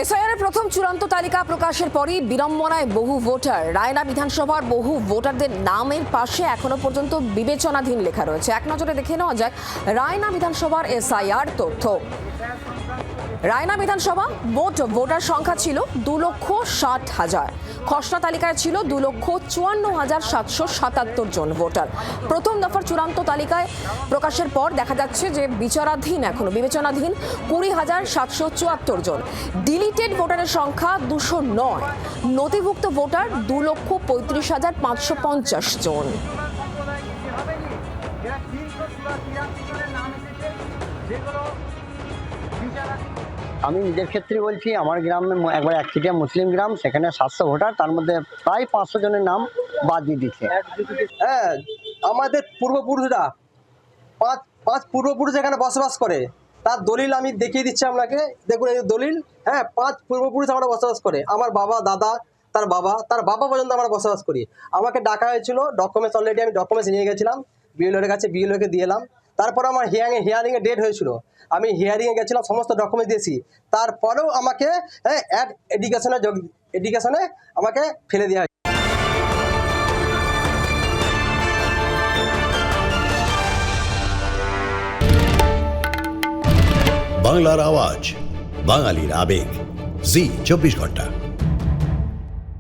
এসআইআরের প্রথম চূড়ান্ত তালিকা প্রকাশের পরই বিড়ম্বনায় বহু ভোটার। রায়না বিধানসভার বহু ভোটারদের নামের পাশে এখনো পর্যন্ত বিবেচনাধীন লেখা রয়েছে। এক নজরে দেখে নেওয়া যাক রায়না বিধানসভার এসআইআর তথ্য। রায়না বিধানসভা মোট ভোটার সংখ্যা ছিল 2,60,000। খসড়া তালিকায় ছিল 2,54,777 জন ভোটার। প্রথম দফার চূড়ান্ত তালিকায় প্রকাশের পর দেখা যাচ্ছে যে এখনো বিবেচনাধীন 20,774 জন। ডিলিটেড ভোটারের সংখ্যা 209। নথিভুক্ত ভোটার 2,35,550 জন। আমি নিজের ক্ষেত্রে বলছি, আমার গ্রামে একবার একচিটিয়া মুসলিম গ্রাম, সেখানে 700 ভোটার, তার মধ্যে প্রায় 500 জনের নাম বাদ দিয়ে দিচ্ছে। হ্যাঁ, আমাদের পূর্বপুরুষরা পাঁচ পূর্বপুরুষ এখানে বসবাস করে, তার দলিল আমি দেখিয়ে দিচ্ছি আপনাকে। দেখুন এই দলিল। হ্যাঁ, 5 পূর্বপুরুষ আমরা বসবাস করে, আমার বাবা, দাদা, তার বাবা পর্যন্ত আমরা বসবাস করি। আমাকে ডাকা হয়েছিল, ডকুমেন্টস অলরেডি আমি ডকুমেন্টস নিয়ে গেছিলাম বিএলওর কাছে, বিএলওকে দিয়ে এলাম। তারপর আমার হিয়ারিংয়ে ডেট হয়েছিল, আমি হিয়ারিংয়ে গেছিলাম, সমস্ত ডকুমেন্টস দিয়েছি। তারপরেও আমাকে অ্যাড এডুকেশনে আমাকে ফেলে দেওয়া হয়। বাংলার আওয়াজ, বাঙালির আবেগ, জি 24 ঘন্টা।